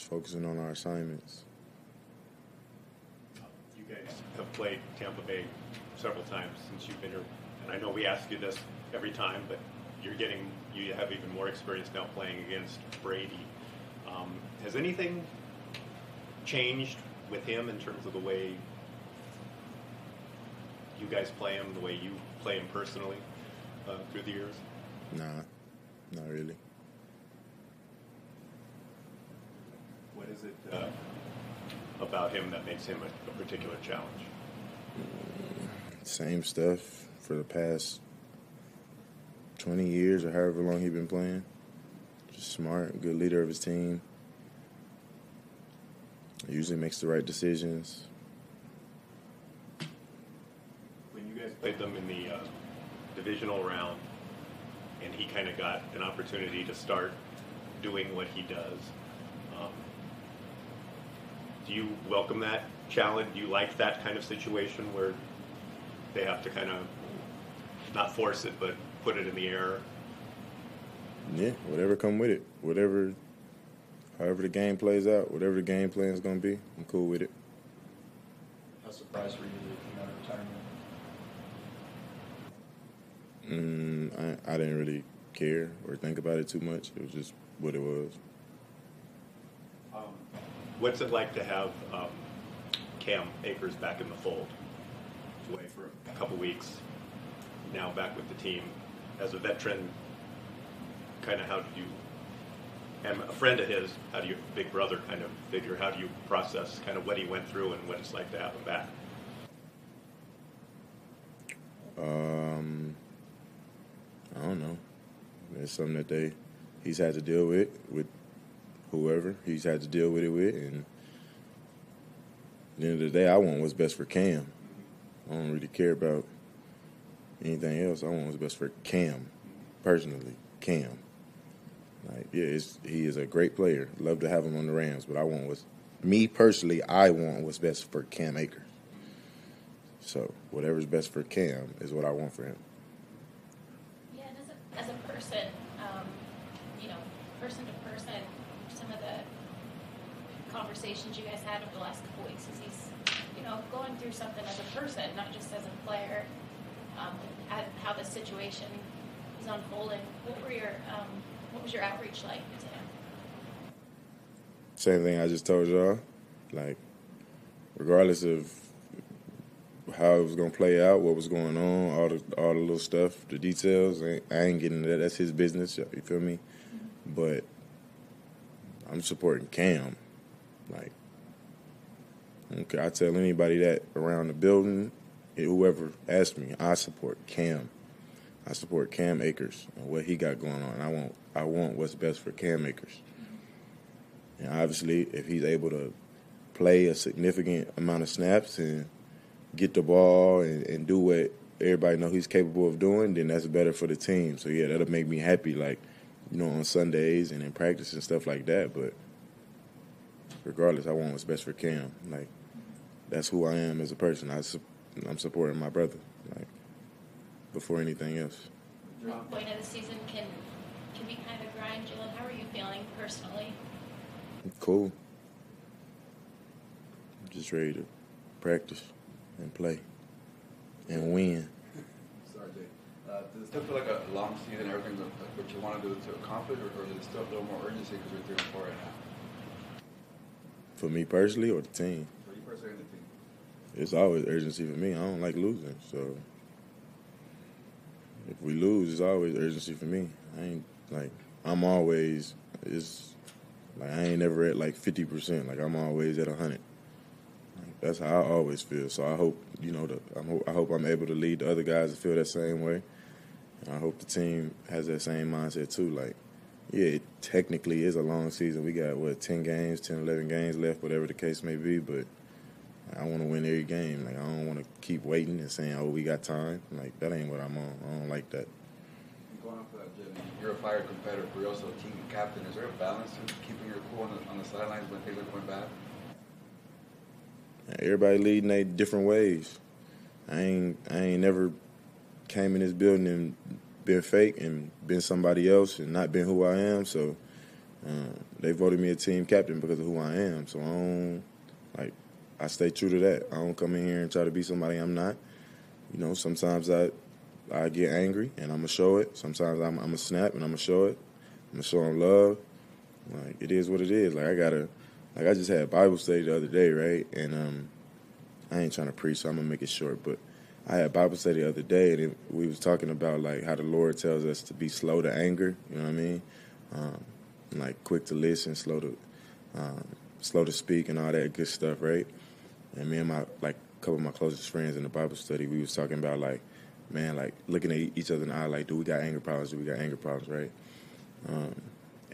just focusing on our assignments. You guys have played Tampa Bay several times since you've been here, and I know we ask you this every time, but you have even more experience now playing against Brady. Has anything changed with him in terms of the way you guys play him, the way you play him personally through the years? Nah, not really. What is it about him that makes him a particular challenge? Same stuff for the past 20 years or however long he's been playing. Just smart, good leader of his team. Usually makes the right decisions. When you guys played them in the divisional round and he kind of got an opportunity to start doing what he does, do you welcome that challenge? Do you like that kind of situation where they have to kind of not force it but put it in the air? Yeah, whatever come with it. However the game plays out, whatever the game plan is going to be, I'm cool with it. How surprised were you that he came out of retirement? I didn't really care or think about it too much. It was just what it was. What's it like to have Cam Akers back in the fold? Away for a couple weeks, now back with the team. As a veteran, kind of how do you, and a friend of his, how do you, big brother kind of figure, how do you process kind of what he went through and what it's like to have him back? I don't know. It's something that he's had to deal with whoever he's had to deal with it with, and at the end of the day, I want what's best for Cam. I don't really care about anything else. I want what's best for Cam, personally, Cam. Like, yeah, he is a great player. Love to have him on the Rams, but I want what's best for Cam Akers. So whatever's best for Cam is what I want for him. Yeah, and as a person, person to person, some of the conversations you guys had over the last couple weeks is he's, going through something as a person, not just as a player, how the situation is unfolding. What was your outreach like to him? Same thing I just told y'all. Like, regardless of how it was gonna play out, what was going on, all the little stuff, the details, I ain't getting into that. That's his business. You feel me? Mm-hmm. But I'm supporting Cam. Like, okay, I tell anybody that around the building, whoever asks me, I support Cam. I support Cam Akers and what he got going on. I want what's best for Cam Akers. And obviously, if he's able to play a significant amount of snaps and get the ball and do what everybody know he's capable of doing, then that's better for the team. So, yeah, that'll make me happy, like, on Sundays and in practice and stuff like that. But regardless, I want what's best for Cam. Like, that's who I am as a person. I'm supporting my brother, like, before anything else. Midpoint of the season can be kind of a grind. Jalen, how are you feeling personally? Cool. I'm just ready to practice and play and win. Sorry, Jay. Does it still feel like a long season, everything what you want to do to accomplish, or is it still a little more urgency because you're 3-4 right now? For me personally or the team? For you personally and the team. It's always urgency for me. I don't like losing, so if we lose, it's always urgency for me. I ain't never at like 50%. Like, I'm always at 100. Like, that's how I always feel. So I hope, I hope I'm able to lead the other guys to feel that same way. And I hope the team has that same mindset too. Like, yeah, it technically is a long season. We got, 10 games, 10, 11 games left, whatever the case may be. But I want to win every game. Like, I don't want to keep waiting and saying, oh, we got time. Like, that ain't what I'm on. I don't like that. Going off of that, Jalen, you're a fire competitor, but you're also a team captain. Is there a balance to keeping your cool on the sidelines when things are going bad? Everybody leading their different ways. I ain't never came in this building and been fake and been somebody else and not been who I am. So they voted me a team captain because of who I am. So I stay true to that. I don't come in here and try to be somebody I'm not. Sometimes I get angry and I'm gonna show it. Sometimes I'm gonna snap and I'm gonna show it. I'm gonna show them love. Like, it is what it is. I just had Bible study the other day, right? And I ain't trying to preach, so I'm gonna make it short. But I had Bible study the other day, and we was talking about like how the Lord tells us to be slow to anger. You know what I mean? Like quick to listen, slow to speak, and all that good stuff, right? And me and a couple of my closest friends in the Bible study, we was talking about like looking at each other in the eye, like, do we got anger problems? Do we got anger problems, right?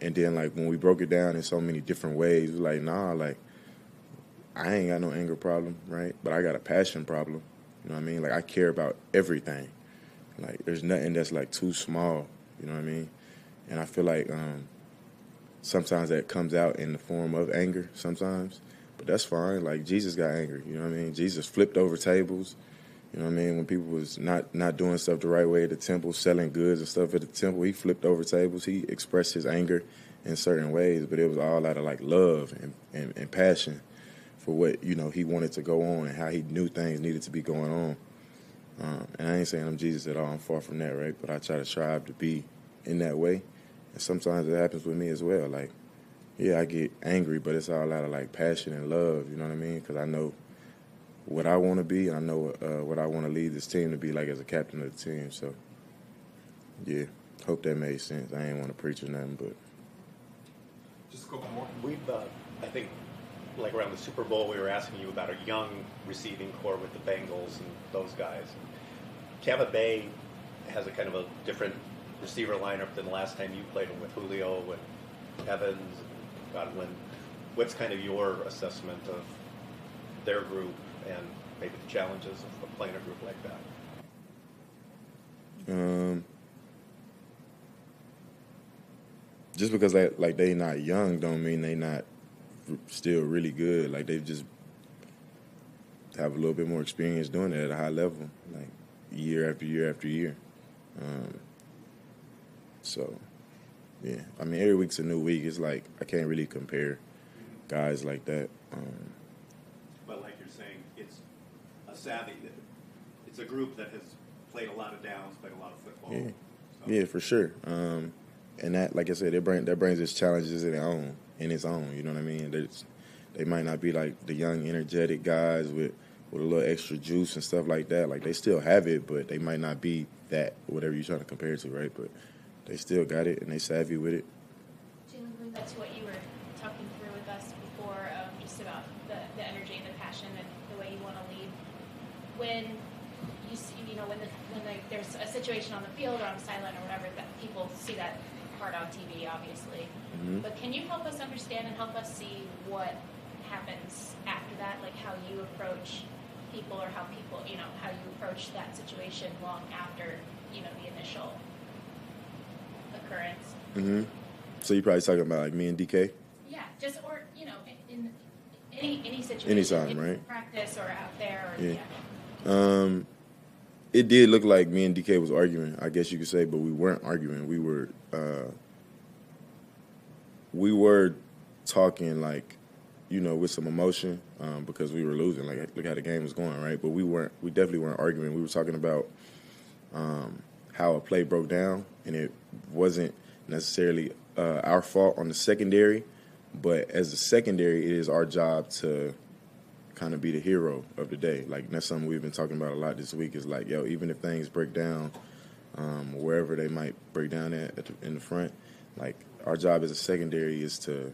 And then like when we broke it down in so many different ways, we like, nah, like I ain't got no anger problem, right? But I got a passion problem. You know what I mean? Like I care about everything. Like there's nothing that's like too small. You know what I mean? And I feel like sometimes that comes out in the form of anger sometimes, but that's fine. Like Jesus got angry. You know what I mean? Jesus flipped over tables. You know what I mean? When people was not doing stuff the right way at the temple, selling goods and stuff at the temple, he flipped over tables. He expressed his anger in certain ways, but it was all out of like love and passion for what, he wanted to go on and how he knew things needed to be going on. And I ain't saying I'm Jesus at all. I'm far from that, right? But I try to strive to be in that way. And sometimes it happens with me as well. Like, yeah, I get angry, but it's all out of like passion and love, you know what I mean? Because I know what I want to be, and I know what I want to lead this team to be like as a captain of the team. So, yeah, hope that made sense. I ain't want to preach or nothing, but. Just a couple more. We've, I think, like around the Super Bowl, we were asking you about a young receiving core with the Bengals and those guys. Tampa Bay has a kind of a different receiver lineup than the last time you played them with Julio and Evans and Godwin. What's kind of your assessment of their group and maybe the challenges of playing a group like that? Just because they not young don't mean they not still really good. Like they just have a little bit more experience doing it at a high level, like year after year after year. So, yeah. I mean, every week's a new week. It's like I can't really compare guys like that. But like you're saying, it's a savvy. It's a group that has played a lot of downs, played a lot of football. Yeah, so. Yeah, for sure. And that, like I said, that brings its challenges in its own. You know what I mean? They might not be like the young, energetic guys with a little extra juice and stuff like that. Like they still have it, but they might not be that, whatever you're trying to compare it to, right? But they still got it and they savvy with it. Jalen, going back to what you were talking through with us before, just about the energy and the passion and the way you want to lead. When you see, when there's a situation on the field or on the sideline or whatever, that people see that part on TV, obviously. Mm-hmm. But can you help us understand and help us see what happens after that, like how you approach people or how you approach that situation long after, the initial occurrence? Mm-hmm. So you're probably talking about like me and DK? Yeah, or in any situation. Anytime, in right? Practice or out there. Or, yeah. It did look like me and DK was arguing, I guess you could say, but we weren't arguing. We were talking like, with some emotion because we were losing. Like, look how the game was going, right? But we definitely weren't arguing. We were talking about how a play broke down, and it wasn't necessarily our fault on the secondary, but as a secondary, it is our job to kind of be the hero of the day. Like, that's something we've been talking about a lot this week is like, even if things break down, wherever they might break down in the front, like, our job as a secondary is to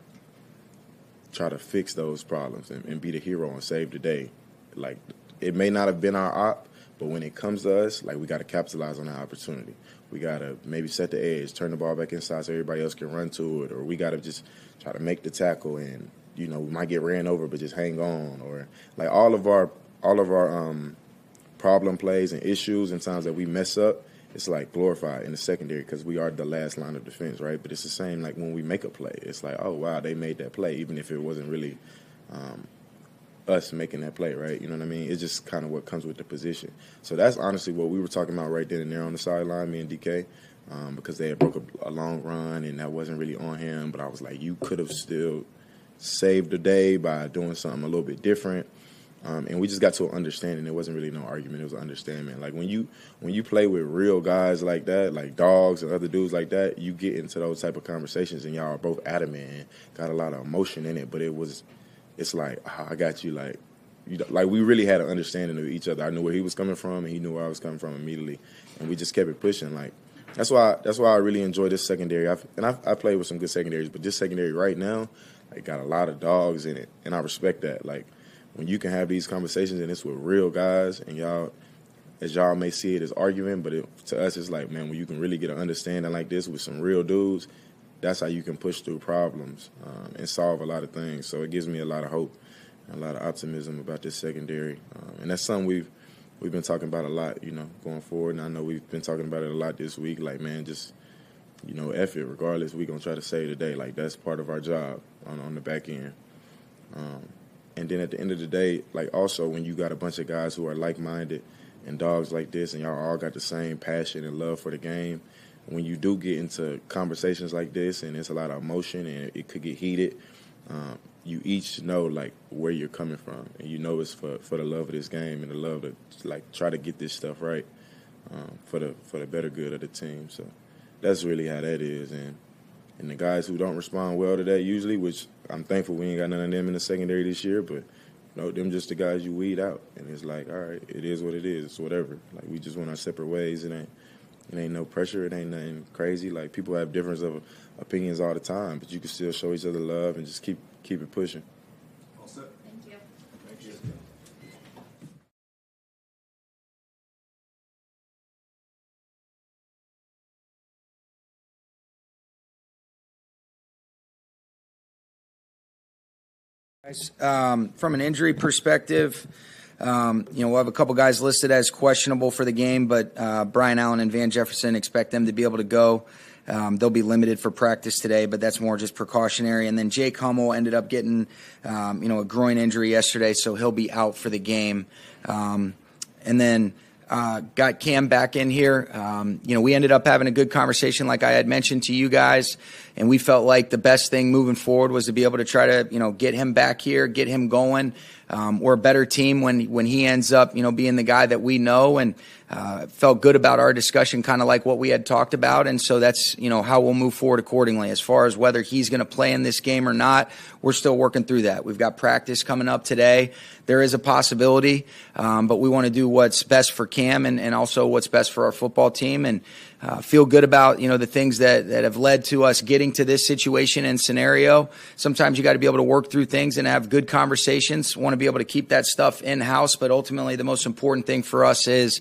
try to fix those problems and be the hero and save the day. Like, it may not have been our op, but when it comes to us, like, we got to capitalize on that opportunity. We got to maybe set the edge, turn the ball back inside so everybody else can run to it, or we got to just try to make the tackle and, we might get ran over, but just hang on. Or like all of our problem plays and issues and times that we mess up, it's like glorified in the secondary because we are the last line of defense, right? But it's the same like when we make a play. It's like, oh, wow, they made that play, even if it wasn't really us making that play, right? You know what I mean? It's just kind of what comes with the position. So that's honestly what we were talking about right then and there on the sideline, me and DK. because they had broke a long run and that wasn't really on him. But I was like, you could have still saved the day by doing something a little bit different. And we just got to an understanding. It wasn't really no argument. It was an understanding. Like when you play with real guys like that, like dogs and other dudes like that, you get into those type of conversations and y'all are both adamant and got a lot of emotion in it. But it's like, I got you. Like we really had an understanding of each other. I knew where he was coming from and he knew where I was coming from immediately. And we just kept it pushing. Like that's why I really enjoy this secondary. I played with some good secondaries, but this secondary right now, like got a lot of dogs in it, and I respect that. Like. When you can have these conversations and it's with real guys and y'all, as y'all may see it as arguing, but to us it's like, man, when you can really get an understanding like this with some real dudes, that's how you can push through problems and solve a lot of things. So it gives me a lot of hope and a lot of optimism about this secondary. And that's something we've been talking about a lot, going forward. And I know we've been talking about it a lot this week. Like, man, just, F it. Regardless, we're going to try to save the day. Like, that's part of our job on the back end. And then at the end of the day, like also when you got a bunch of guys who are like-minded and dogs like this and y'all all got the same passion and love for the game, when you do get into conversations like this and there's a lot of emotion and it could get heated, you each know like where you're coming from. And it's for the love of this game and the love to like try to get this stuff right for the better good of the team. So that's really how that is. And the guys who don't respond well to that usually, which I'm thankful we ain't got none of them in the secondary this year, but them just the guys you weed out. And it's like, all right, it is what it is. It's whatever. Like we just went our separate ways. It ain't no pressure. It ain't nothing crazy. Like people have difference of opinions all the time, but you can still show each other love and just keep it pushing. All set. Thank you. Thank you. From an injury perspective, we'll have a couple guys listed as questionable for the game, but Brian Allen and Van Jefferson expect them to be able to go. They'll be limited for practice today, but that's more just precautionary. And then Jake Hummel ended up getting, a groin injury yesterday, so he'll be out for the game. And then got Cam back in here. We ended up having a good conversation like I had mentioned to you guys, and we felt like the best thing moving forward was to be able to try to, get him back here, get him going. We're a better team when he ends up, being the guy that we know, and felt good about our discussion, kind of like what we had talked about. And so that's, how we'll move forward accordingly. As far as whether he's going to play in this game or not, we're still working through that. We've got practice coming up today. There is a possibility, but we want to do what's best for Cam and also what's best for our football team, and feel good about, the things that have led to us getting to this situation and scenario. Sometimes you got to be able to work through things and have good conversations. Want to be able to keep that stuff in-house, but ultimately the most important thing for us is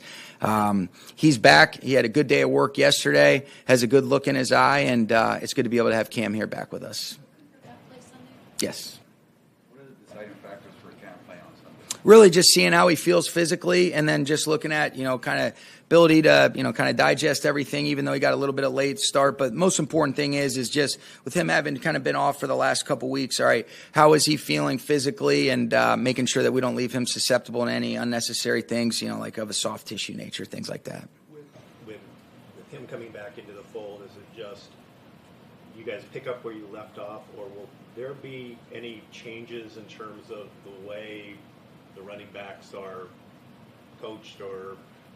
he's back. He had a good day of work yesterday, has a good look in his eye, and it's good to be able to have Cam here back with us. Yes. What are the deciding factors for Cam playing on Sunday? Really just seeing how he feels physically, and then just looking at, kind of ability to, kind of digest everything, even though he got a little bit of late start. But most important thing is just with him having kind of been off for the last couple weeks, all right, how is he feeling physically, and making sure that we don't leave him susceptible to any unnecessary things, like of a soft tissue nature, things like that. With him coming back into the fold, is it just you guys pick up where you left off, or will there be any changes in terms of the way the running backs are coached, or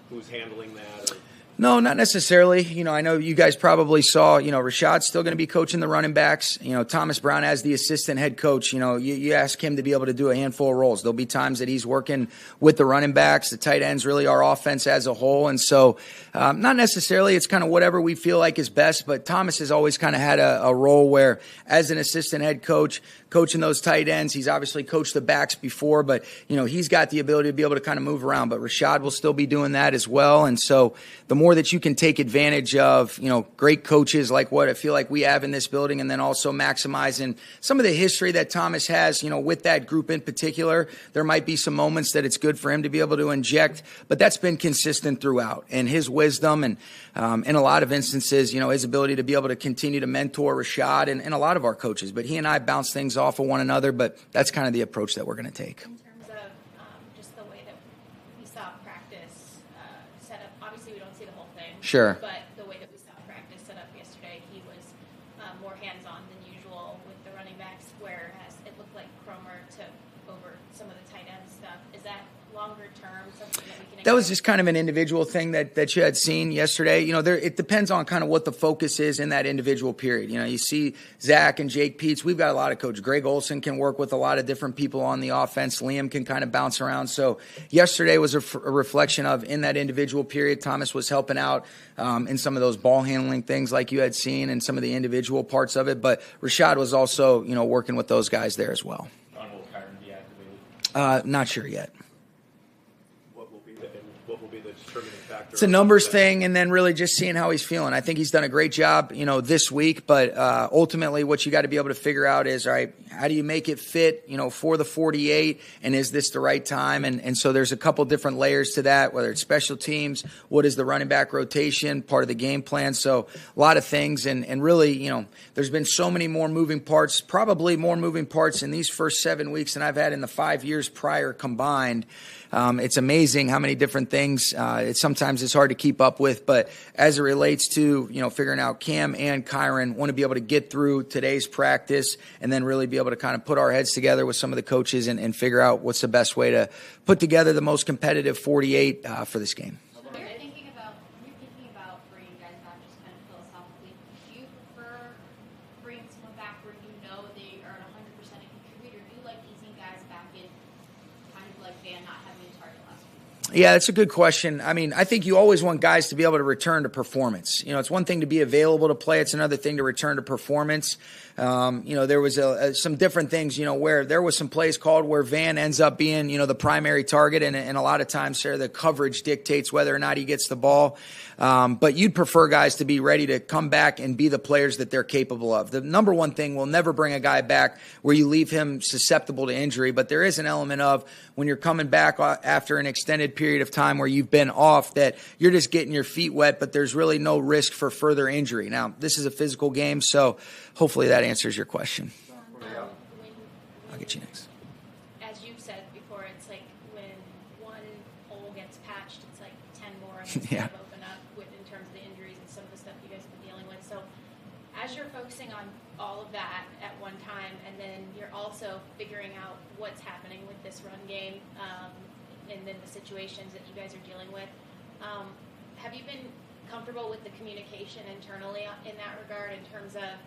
who's handling that? Or? No, not necessarily. I know you guys probably saw, Rashad's still going to be coaching the running backs. Thomas Brown as the assistant head coach. You ask him to be able to do a handful of roles. There'll be times that he's working with the running backs, the tight ends, really our offense as a whole. And so not necessarily. It's kind of whatever we feel like is best. But Thomas has always kind of had a role where as an assistant head coach, coaching those tight ends, he's obviously coached the backs before, but, he's got the ability to be able to kind of move around. But Rashad will still be doing that as well. And so the more that you can take advantage of, great coaches like what I feel like we have in this building, and then also maximizing some of the history that Thomas has, with that group in particular, there might be some moments that it's good for him to be able to inject, but that's been consistent throughout. And his wisdom and in a lot of instances, his ability to be able to continue to mentor Rashad and a lot of our coaches. But he and I bounce things off of one another, but that's kind of the approach that we're going to take. In terms of just the way that we saw practice set up, obviously we don't see the whole thing. Sure. But the way that we saw practice Cromer took over some of the tight end stuff. Is that longer term something that we can? That was just kind of an individual thing that you had seen yesterday. It depends on kind of what the focus is in that individual period. You see Zach and Jake Peets. We've got a lot of coaches. Greg Olson can work with a lot of different people on the offense. Liam can kind of bounce around. So yesterday was a reflection of in that individual period, Thomas was helping out in some of those ball handling things like you had seen and some of the individual parts of it. But Rashad was also, working with those guys there as well. Will Kyron be activated? Not sure yet. What will be the determining factor? It's a numbers thing, and then really just seeing how he's feeling. I think he's done a great job, this week. But ultimately, what you got to be able to figure out is, all right, how do you make it fit, for the 48, and is this the right time? And so there's a couple different layers to that, whether it's special teams, what is the running back rotation, part of the game plan. So a lot of things, and really, there's been so many more moving parts, probably more moving parts in these first 7 weeks than I've had in the 5 years prior combined. It's amazing how many different things sometimes it's hard to keep up with. But as it relates to, figuring out Cam and Kyron, want to be able to get through today's practice and then really be able to kind of put our heads together with some of the coaches and figure out what's the best way to put together the most competitive 48 for this game. When you're thinking about bringing guys back, just kind of philosophically, do you prefer bringing someone back where you know they are 100% a contributor? Do you like easing guys back in, kind of like Van not having a target last week? Yeah, that's a good question. I mean, I think you always want guys to be able to return to performance. It's one thing to be available to play. It's another thing to return to performance. There was some different things, where there was some plays called where Van ends up being, the primary target. And a lot of times there, the coverage dictates whether or not he gets the ball. But you'd prefer guys to be ready to come back and be the players that they're capable of. The number one thing, we'll never bring a guy back where you leave him susceptible to injury. But there is an element of when you're coming back after an extended period of time where you've been off that you're just getting your feet wet, but there's really no risk for further injury. Now, this is a physical game, so hopefully that answers your question. I'll get you next. As you've said before, it's like when one hole gets patched, it's like 10 more that Yeah. open up in terms of the injuries and some of the stuff you guys have been dealing with. So as you're focusing on all of that at one time, and then you're also figuring out what's happening with this run game, and then the situations that you guys are dealing with, have you been comfortable with the communication internally in that regard in terms of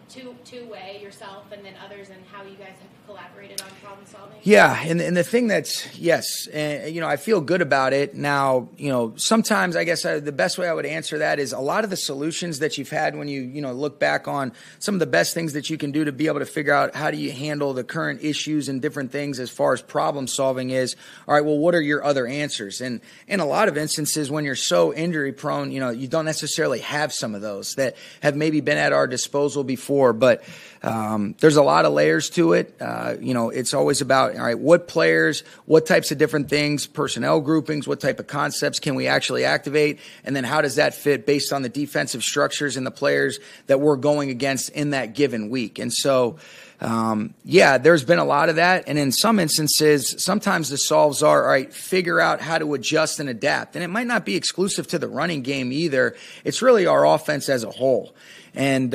two-way yourself and then others, and how you guys have collaborated on problem solving? Yeah, and the thing that's, yes, and, I feel good about it. Now, sometimes I guess the best way I would answer that is a lot of the solutions that you've had when you look back on some of the best things that you can do to be able to figure out how do you handle the current issues and different things as far as problem solving is, all right, well, what are your other answers? And in a lot of instances when you're so injury prone, you don't necessarily have some of those that have maybe been at our disposal before. But there's a lot of layers to it. It's always about, all right, what players, what types of different things, personnel groupings, what type of concepts can we actually activate? And then how does that fit based on the defensive structures and the players that we're going against in that given week? And so, there's been a lot of that. And in some instances, sometimes the solves are, all right, figure out how to adjust and adapt. And it might not be exclusive to the running game either. It's really our offense as a whole. And,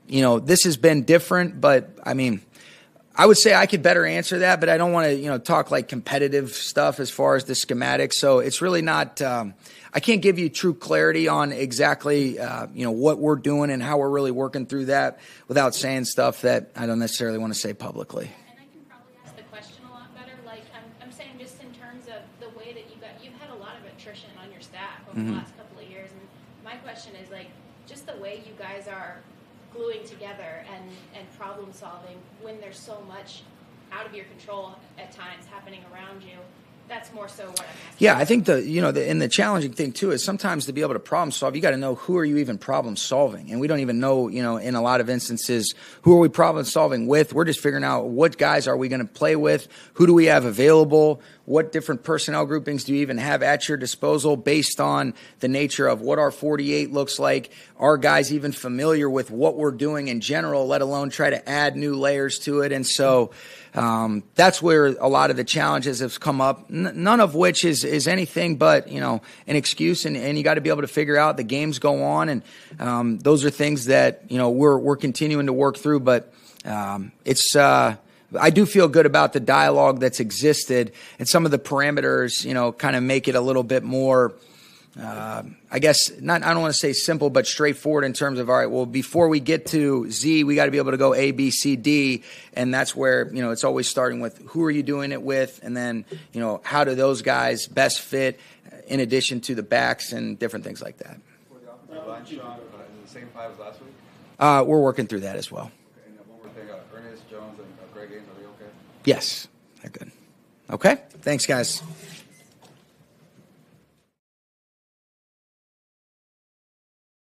this has been different, but I mean, I would say I could better answer that, but I don't want to, talk like competitive stuff as far as the schematics. So it's really not, I can't give you true clarity on exactly, what we're doing and how we're really working through that without saying stuff that I don't necessarily want to say publicly. And I can probably ask the question a lot better. Like I'm saying, just in terms of the way that you've had a lot of attrition on your staff over the last couple of years. And my question is like, just the way you guys are gluing together and problem solving when there's so much out of your control at times happening around you. That's more so what I'm asking. Yeah, I think the challenging thing too is sometimes to be able to problem solve, you got to know who are you even problem solving, and we don't even know, in a lot of instances, who are we problem solving with. We're just figuring out what guys are we going to play with, who do we have available, what different personnel groupings do you even have at your disposal based on the nature of what our 48 looks like. Are guys even familiar with what we're doing in general, let alone try to add new layers to it? And so that's where a lot of the challenges have come up, none of which is anything but, an excuse. And you got to be able to figure out the games go on. And those are things that, we're continuing to work through. But it's I do feel good about the dialogue that's existed, and some of the parameters, kind of make it a little bit more, I guess, I don't want to say simple, but straightforward in terms of, all right, well, before we get to Z, we got to be able to go A, B, C, D. And that's where, it's always starting with who are you doing it with? And then, how do those guys best fit in addition to the backs and different things like that. For the offensive line, Sean, is it the same five as last week? We're working through that as well. Okay, and one more thing, Ernest, Jones, and Greg Gaines, are they okay? Yes, they're good. Okay, thanks, guys.